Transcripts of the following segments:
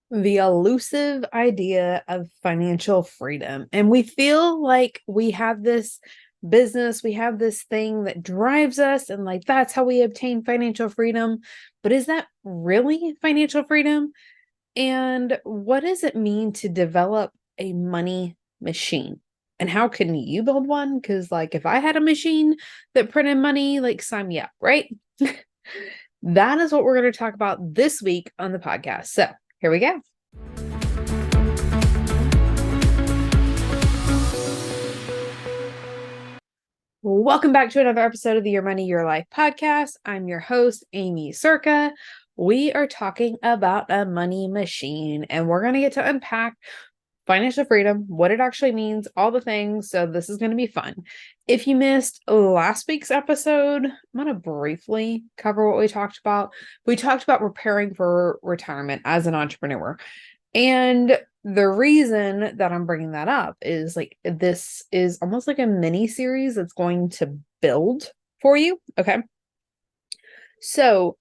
The elusive idea of financial freedom. And we feel like we have this business, we have this thing that drives us, and like that's how we obtain financial freedom. But is that really financial freedom? And what does it mean to develop a money machine? And how can you build one? Because, like, if I had a machine that printed money, like, sign me up, right? That is what we're going to talk about this week on the podcast. So, here we go. Welcome back to another episode of the Your Money, Your Life podcast. I'm your host, Aimee Cerka. We are talking about a money machine, and we're going to get to unpack financial freedom, what it actually means, all the things. So this is going to be fun. If you missed last week's episode, I'm going to briefly cover what we talked about. We talked about preparing for retirement as an entrepreneur. And the reason that I'm bringing that up is like this is almost like a mini series that's going to build for you. Okay. So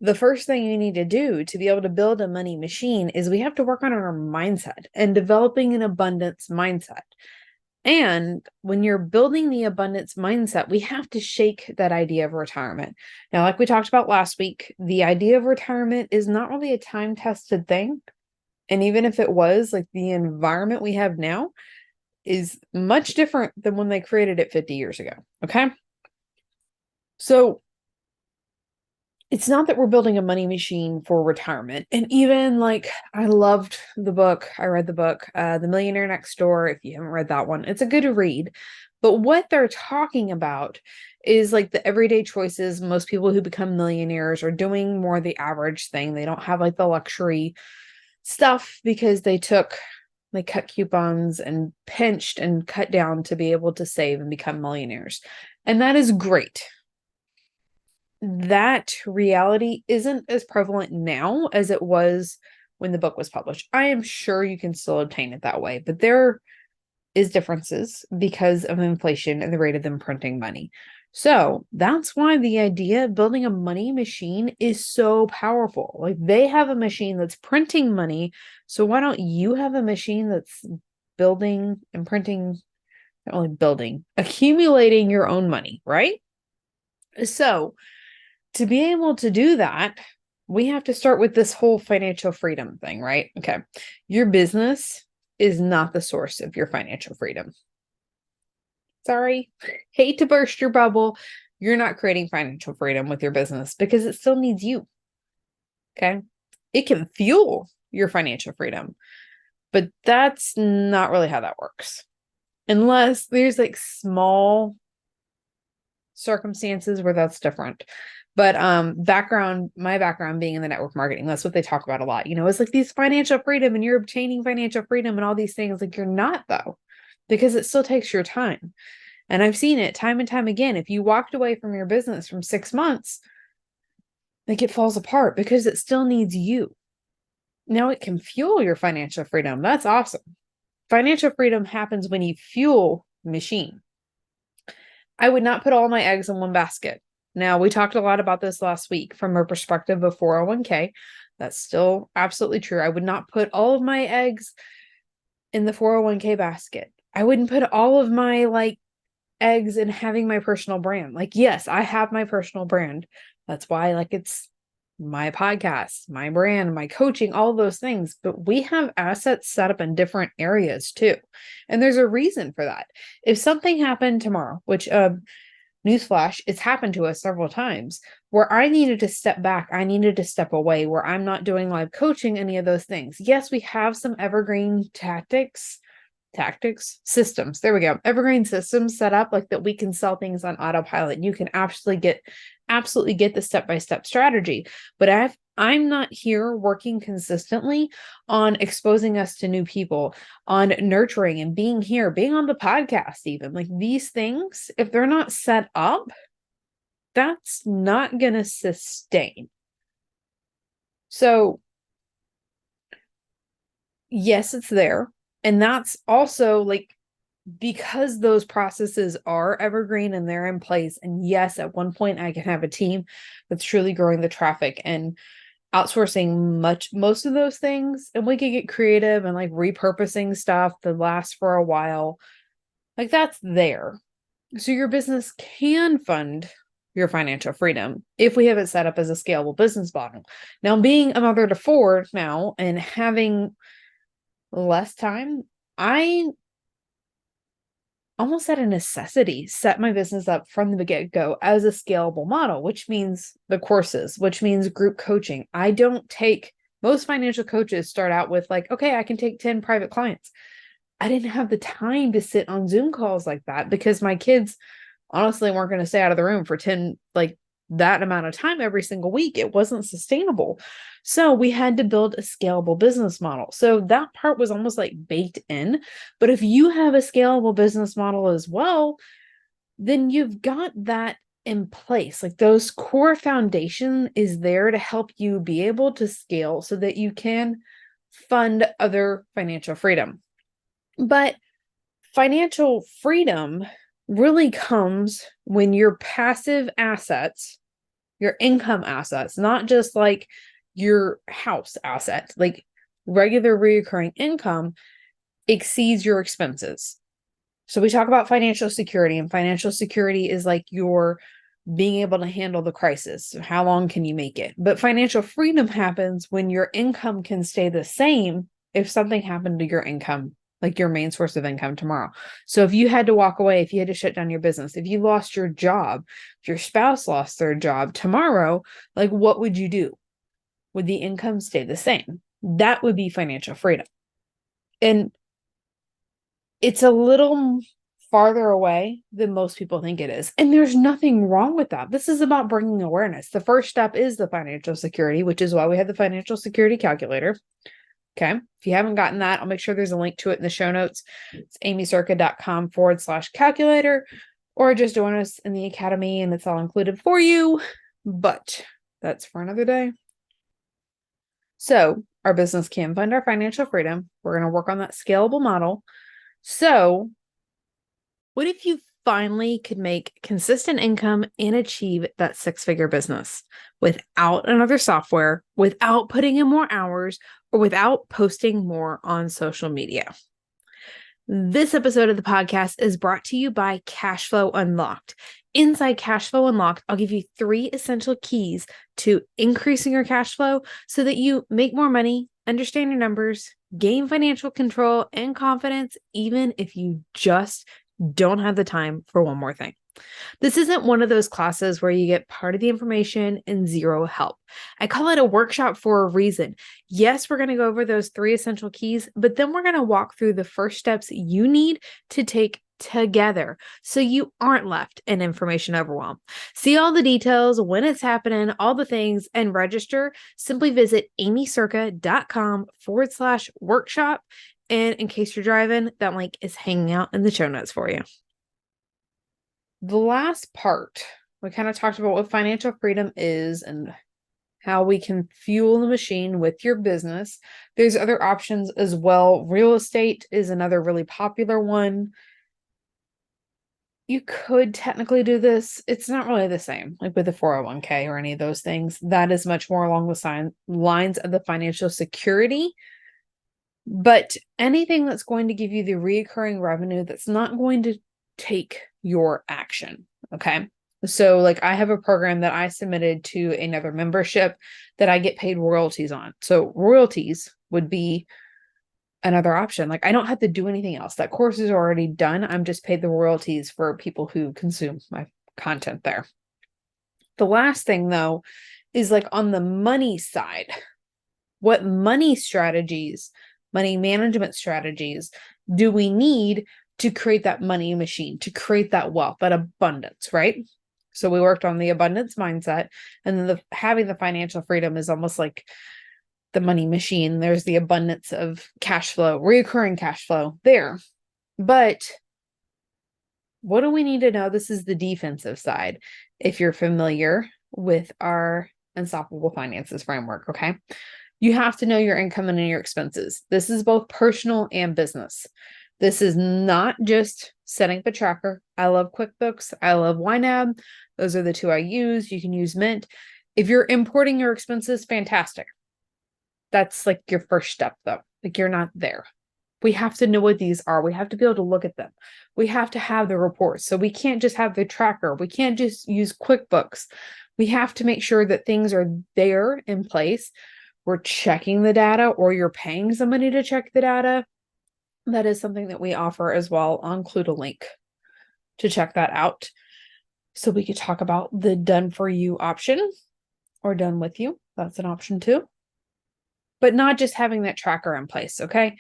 the first thing you need to do to be able to build a money machine is we have to work on our mindset and developing an abundance mindset. And when you're building the abundance mindset, we have to shake that idea of retirement. Now, like we talked about last week, the idea of retirement is not really a time-tested thing. And even if it was, like the environment we have now is much different than when they created it 50 years ago. Okay. So it's not that we're building a money machine for retirement. And even like, I loved the book. I read the book, The Millionaire Next Door. If you haven't read that one, it's a good read. But what they're talking about is like the everyday choices. Most people who become millionaires are doing more the average thing. They don't have like the luxury stuff because they cut coupons and pinched and cut down to be able to save and become millionaires. And that is great. That reality isn't as prevalent now as it was when the book was published. I am sure you can still obtain it that way, but there is differences because of inflation and the rate of them printing money. So that's why the idea of building a money machine is so powerful. Like they have a machine that's printing money. So why don't you have a machine that's building and printing, not only building, accumulating your own money, right? So to be able to do that, we have to start with this whole financial freedom thing, right? Okay. Your business is not the source of your financial freedom. Sorry, hate to burst your bubble. You're not creating financial freedom with your business because it still needs you. Okay. It can fuel your financial freedom, but that's not really how that works. Unless there's like small circumstances where that's different. But my background being in the network marketing, that's what they talk about a lot. It's like these financial freedom and you're obtaining financial freedom and all these things. Like you're not though, because it still takes your time. And I've seen it time and time again. If you walked away from your business from 6 months, like it falls apart because it still needs you. Now it can fuel your financial freedom. That's awesome. Financial freedom happens when you fuel the machine. I would not put all my eggs in one basket. Now, we talked a lot about this last week from a perspective of 401k. That's still absolutely true. I would not put all of my eggs in the 401k basket. I wouldn't put all of my eggs in having my personal brand. Like, yes, I have my personal brand. That's why it's my podcast, my brand, my coaching, all those things. But we have assets set up in different areas too. And there's a reason for that. If something happened tomorrow, which newsflash, it's happened to us several times where I needed to step back. I needed to step away where I'm not doing live coaching, any of those things. Yes, we have some evergreen systems. There we go. Evergreen systems set up like that. We can sell things on autopilot. You can absolutely get the step-by-step strategy. But I'm not here working consistently on exposing us to new people, on nurturing and being here, being on the podcast, even like these things, if they're not set up, that's not going to sustain. So yes, it's there. And that's also because those processes are evergreen and they're in place. And yes, at one point I can have a team that's truly growing the traffic and outsourcing most of those things, and we could get creative and like repurposing stuff that lasts for a while. Like that's there. So your business can fund your financial freedom if we have it set up as a scalable business model. Now, being a mother to four now and having less time, I almost at a necessity set my business up from the get-go as a scalable model, which means the courses, which means group coaching. I don't take, most financial coaches start out with like, okay, I can take 10 private clients. I didn't have the time to sit on Zoom calls like that because my kids honestly weren't going to stay out of the room for 10, like that amount of time every single week. It wasn't sustainable. So we had to build a scalable business model. So that part was almost like baked in. But if you have a scalable business model as well, then you've got that in place. Like those core foundation is there to help you be able to scale so that you can fund other financial freedom. But financial freedom really comes when your passive assets, your income assets, not just like your house asset, like regular recurring income exceeds your expenses. So we talk about financial security, and financial security is like your being able to handle the crisis. So how long can you make it? But financial freedom happens when your income can stay the same if something happened to your income, like your main source of income tomorrow. So if you had to walk away, if you had to shut down your business, if you lost your job, if your spouse lost their job tomorrow, like what would you do? Would the income stay the same? That would be financial freedom. And it's a little farther away than most people think it is. And there's nothing wrong with that. This is about bringing awareness. The first step is the financial security, which is why we have the financial security calculator. Okay. If you haven't gotten that, I'll make sure there's a link to it in the show notes. It's aimeecerka.com/calculator, or just join us in the academy and it's all included for you. But that's for another day. So our business can fund our financial freedom. We're going to work on that scalable model. So what if you finally could make consistent income and achieve that six-figure business without another software, without putting in more hours, or without posting more on social media? This episode of the podcast is brought to you by Cashflow Unlocked. Inside Cashflow Unlocked, I'll give you 3 essential keys to increasing your cash flow so that you make more money, understand your numbers, gain financial control and confidence, even if you just don't have the time for one more thing. This isn't one of those classes where you get part of the information and zero help. I call it a workshop for a reason. Yes, we're going to go over those 3 essential keys, but then we're going to walk through the first steps you need to take together so you aren't left in information overwhelm. See all the details, when it's happening, all the things, and register. Simply visit aimeecerka.com/workshop. And in case you're driving, that link is hanging out in the show notes for you. The last part, we kind of talked about what financial freedom is and how we can fuel the machine with your business. There's other options as well. Real estate is another really popular one. You could technically do this. It's not really the same, like with the 401k or any of those things. That is much more along the lines of the financial security. But anything that's going to give you the recurring revenue that's not going to take your action. Okay. So like I have a program that I submitted to another membership that I get paid royalties on. So royalties would be another option. Like I don't have to do anything else. That course is already done. I'm just paid the royalties for people who consume my content there. The last thing though is like on the money side, what money strategies, money management strategies do we need to create that money machine, to create that wealth, that abundance, right? So we worked on the abundance mindset, and then having the financial freedom is almost like the money machine. There's the abundance of cash flow, recurring cash flow there. But what do we need to know? This is the defensive side. If you're familiar with our Unstoppable Finances framework, okay? You have to know your income and your expenses. This is both personal and business. This is not just setting up a tracker. I love QuickBooks. I love YNAB. Those are the 2 I use. You can use Mint. If you're importing your expenses, fantastic. That's like your first step though. Like you're not there. We have to know what these are. We have to be able to look at them. We have to have the reports. So we can't just have the tracker. We can't just use QuickBooks. We have to make sure that things are there in place. We're checking the data, or you're paying somebody to check the data. That is something that we offer as well. I'll include a link to check that out. So we could talk about the done for you option or done with you. That's an option too. But not just having that tracker in place, okay?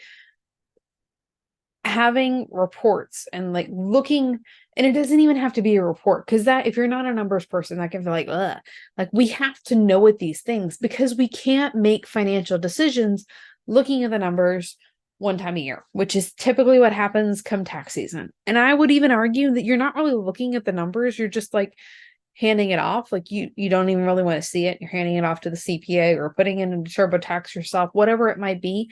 Having reports and like looking, and it doesn't even have to be a report, because that, if you're not a numbers person, that can feel like, ugh. Like we have to know what these things, because we can't make financial decisions looking at the numbers one time a year, which is typically what happens come tax season. And I would even argue that you're not really looking at the numbers. You're just like handing it off. Like you don't even really want to see it. You're handing it off to the CPA or putting it in TurboTax yourself, whatever it might be.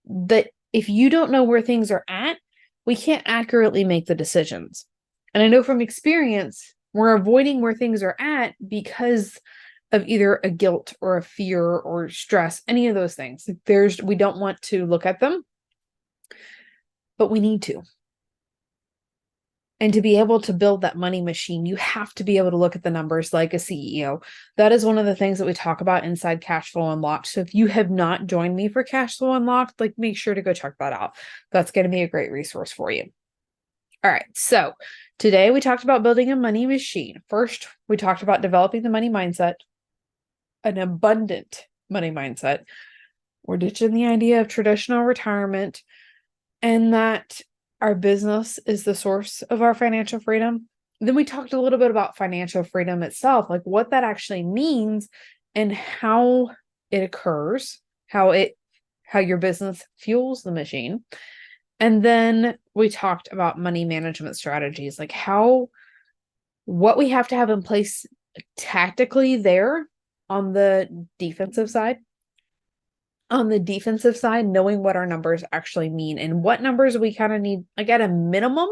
That if you don't know where things are at, we can't accurately make the decisions. And I know from experience, we're avoiding where things are at because of either a guilt or a fear or stress, any of those things. We don't want to look at them, but we need to. And to be able to build that money machine, you have to be able to look at the numbers like a CEO. That is one of the things that we talk about inside Cashflow Unlocked. So if you have not joined me for Cashflow Unlocked, like make sure to go check that out. That's going to be a great resource for you. All right. So today we talked about building a money machine. First, we talked about developing the money mindset, an abundant money mindset. We're ditching the idea of traditional retirement, and that our business is the source of our financial freedom. Then we talked a little bit about financial freedom itself, like what that actually means and how it occurs, how your business fuels the machine. And then we talked about money management strategies, like what we have to have in place tactically there on the defensive side. On the defensive side, knowing what our numbers actually mean and what numbers we kind of need, like at a minimum,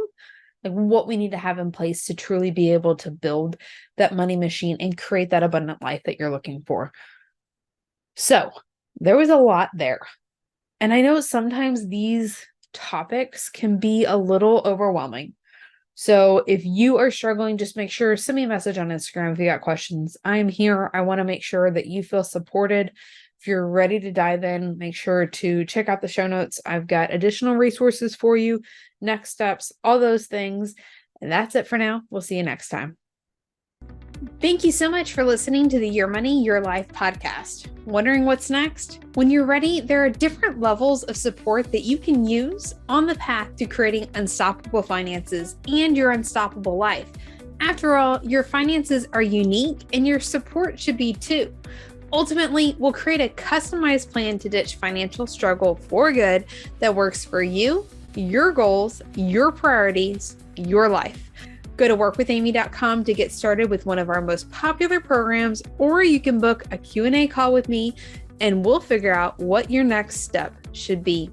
like what we need to have in place to truly be able to build that money machine and create that abundant life that you're looking for. So there was a lot there. And I know sometimes these topics can be a little overwhelming. So if you are struggling, just make sure, send me a message on Instagram if you got questions. I'm here. I want to make sure that you feel supported. If you're ready to dive in, make sure to check out the show notes. I've got additional resources for you, next steps, all those things. And that's it for now. We'll see you next time. Thank you so much for listening to the Your Money, Your Life podcast. Wondering what's next? When you're ready, there are different levels of support that you can use on the path to creating unstoppable finances and your unstoppable life. After all, your finances are unique and your support should be too. Ultimately, we'll create a customized plan to ditch financial struggle for good that works for you, your goals, your priorities, your life. Go to workwithaimee.com to get started with one of our most popular programs, or you can book a Q&A call with me and we'll figure out what your next step should be.